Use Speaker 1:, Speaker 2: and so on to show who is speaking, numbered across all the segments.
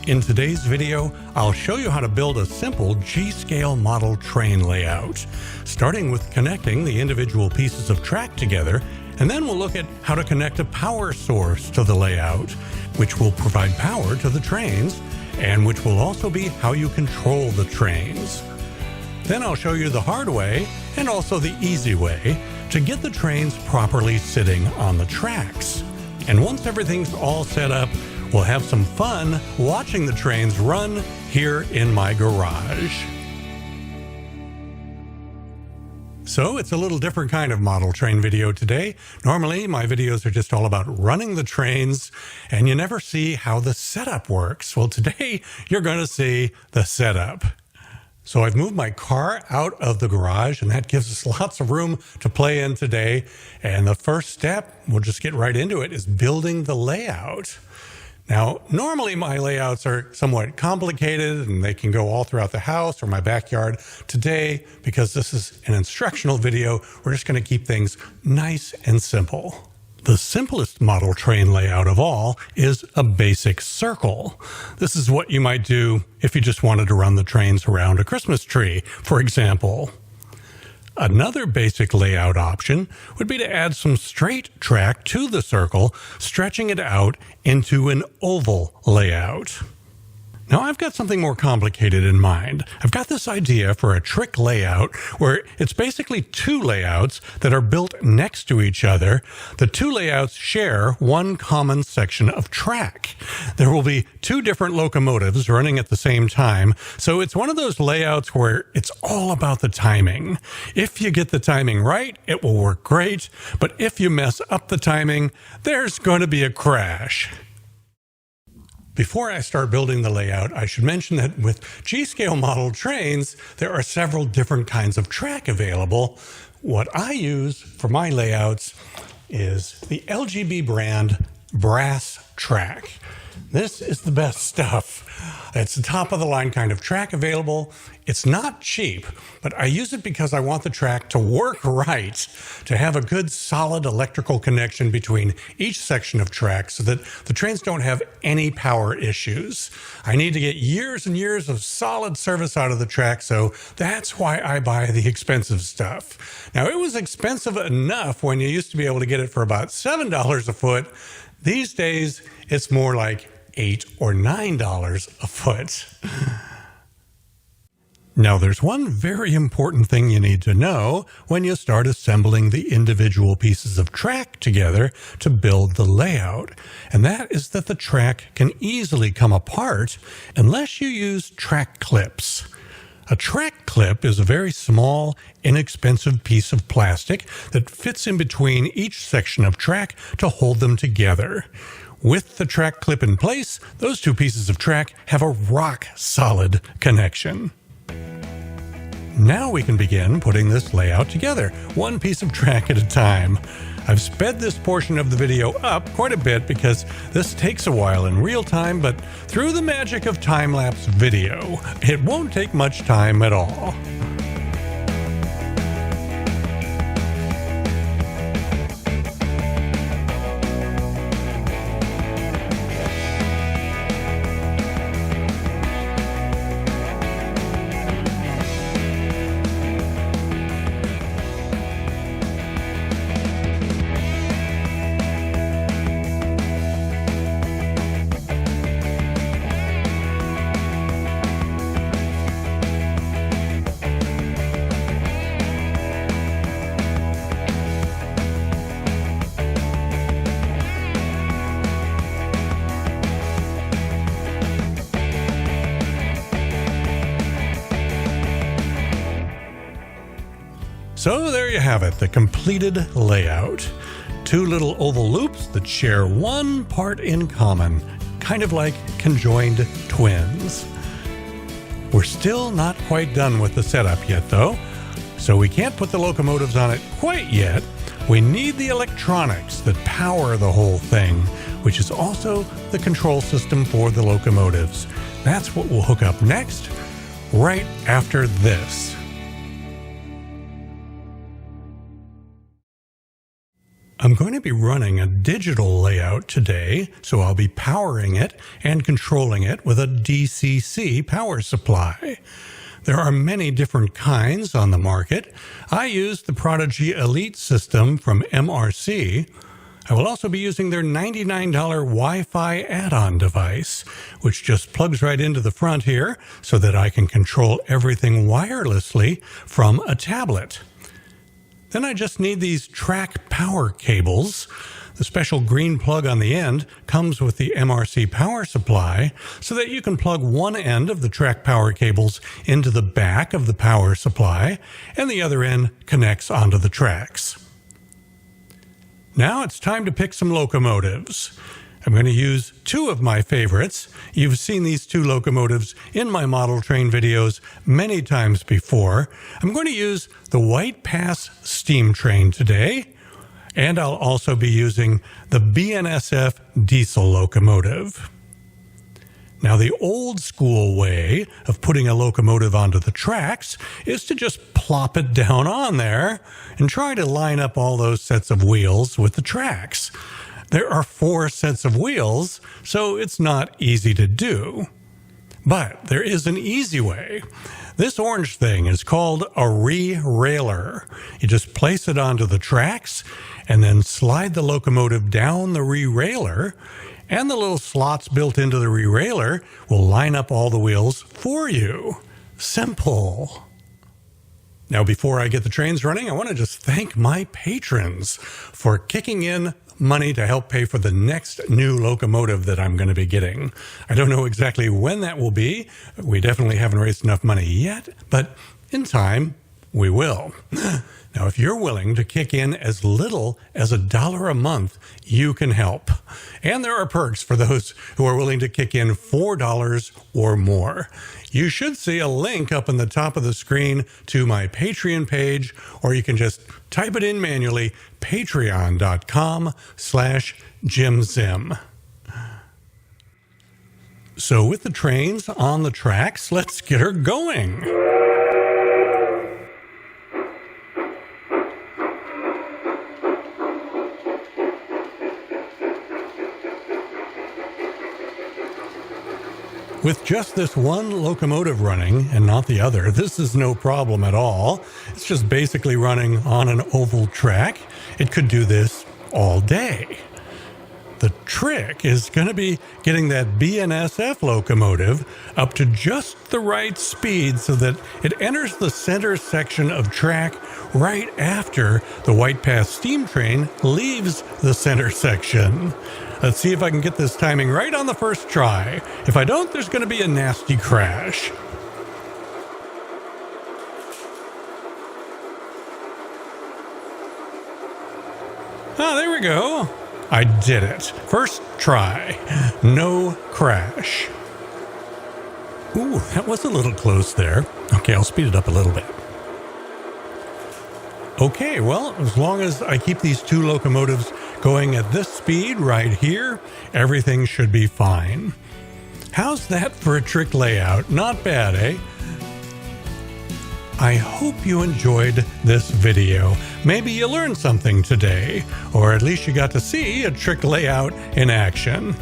Speaker 1: In today's video, I'll show you how to build a simple G-scale model train layout, starting with connecting the individual pieces of track together, and then we'll look at how to connect a power source to the layout, which will provide power to the trains, and which will also be how you control the trains. Then I'll show you the hard way, and also the easy way, to get the trains properly sitting on the tracks. And once everything's all set up, we'll have some fun watching the trains run here in my garage. So it's a little different kind of model train video today. Normally, my videos are just all about running the trains, and you never see how the setup works. Well, today, you're going to see the setup. So I've moved my car out of the garage, and that gives us lots of room to play in today. And the first step, we'll just get right into it, is building the layout. Now, normally my layouts are somewhat complicated and they can go all throughout the house or my backyard. Today, because this is an instructional video, we're just going to keep things nice and simple. The simplest model train layout of all is a basic circle. This is what you might do if you just wanted to run the trains around a Christmas tree, for example. Another basic layout option would be to add some straight track to the circle, stretching it out into an oval layout. Now I've got something more complicated in mind. I've got this idea for a trick layout where it's basically two layouts that are built next to each other. The two layouts share one common section of track. There will be two different locomotives running at the same time, so it's one of those layouts where it's all about the timing. If you get the timing right, it will work great, but if you mess up the timing, there's going to be a crash. Before I start building the layout, I should mention that with G-scale model trains, there are several different kinds of track available. What I use for my layouts is the LGB brand brass track. This is the best stuff. It's the top of the line kind of track available. It's not cheap, but I use it because I want the track to work right, to have a good solid electrical connection between each section of track so that the trains don't have any power issues. I need to get years and years of solid service out of the track, so that's why I buy the expensive stuff. Now, it was expensive enough when you used to be able to get it for about $7 a foot. These days, it's more like $8 or $9 a foot. Now, there's one very important thing you need to know when you start assembling the individual pieces of track together to build the layout, and that is that the track can easily come apart unless you use track clips. A track clip is a very small, inexpensive piece of plastic that fits in between each section of track to hold them together. With the track clip in place, those two pieces of track have a rock-solid connection. Now we can begin putting this layout together, one piece of track at a time. I've sped this portion of the video up quite a bit because this takes a while in real time, but through the magic of time-lapse video, it won't take much time at all. So there you have it, the completed layout. Two little oval loops that share one part in common, kind of like conjoined twins. We're still not quite done with the setup yet, though, so we can't put the locomotives on it quite yet. We need the electronics that power the whole thing, which is also the control system for the locomotives. That's what we'll hook up next, right after this. I'm going to be running a digital layout today, so I'll be powering it and controlling it with a DCC power supply. There are many different kinds on the market. I use the Prodigy Elite system from MRC. I will also be using their $99 Wi-Fi add-on device, which just plugs right into the front here so that I can control everything wirelessly from a tablet. Then I just need these track power cables. The special green plug on the end comes with the MRC power supply so that you can plug one end of the track power cables into the back of the power supply and the other end connects onto the tracks. Now it's time to pick some locomotives. I'm going to use two of my favorites. You've seen these two locomotives in my model train videos many times before. I'm going to use the White Pass steam train today, and I'll also be using the BNSF diesel locomotive. Now, the old school way of putting a locomotive onto the tracks is to just plop it down on there and try to line up all those sets of wheels with the tracks. There are 4 sets of wheels, so it's not easy to do. But there is an easy way. This orange thing is called a re-railer. You just place it onto the tracks and then slide the locomotive down the re-railer, and the little slots built into the re-railer will line up all the wheels for you. Simple. Now, before I get the trains running, I want to just thank my patrons for kicking in money to help pay for the next new locomotive that I'm going to be getting. I don't know exactly when that will be. We definitely haven't raised enough money yet, but in time, we will. Now, if you're willing to kick in as little as $1 a month, you can help. And there are perks for those who are willing to kick in $4 or more. You should see a link up in the top of the screen to my Patreon page, or you can just type it in manually, patreon.com/JimZim. So with the trains on the tracks, let's get her going. With just this one locomotive running and not the other, this is no problem at all. It's just basically running on an oval track. It could do this all day. The trick is going to be getting that BNSF locomotive up to just the right speed so that it enters the center section of track right after the White Pass steam train leaves the center section. Let's see if I can get this timing right on the first try. If I don't, there's going to be a nasty crash. Ah, there we go. I did it. First try. No crash. Ooh, that was a little close there. Okay, I'll speed it up a little bit. Okay, well, as long as I keep these two locomotives going at this speed right here, everything should be fine. How's that for a trick layout? Not bad, eh? I hope you enjoyed this video. Maybe you learned something today, or at least you got to see a trick layout in action.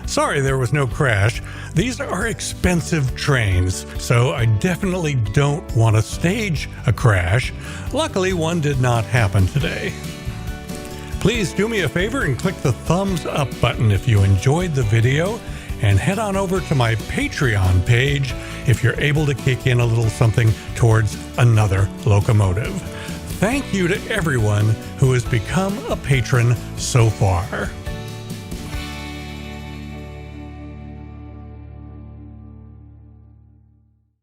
Speaker 1: Sorry there was no crash. These are expensive trains, so I definitely don't want to stage a crash. Luckily, one did not happen today. Please do me a favor and click the thumbs up button if you enjoyed the video, and head on over to my Patreon page if you're able to kick in a little something towards another locomotive. Thank you to everyone who has become a patron so far.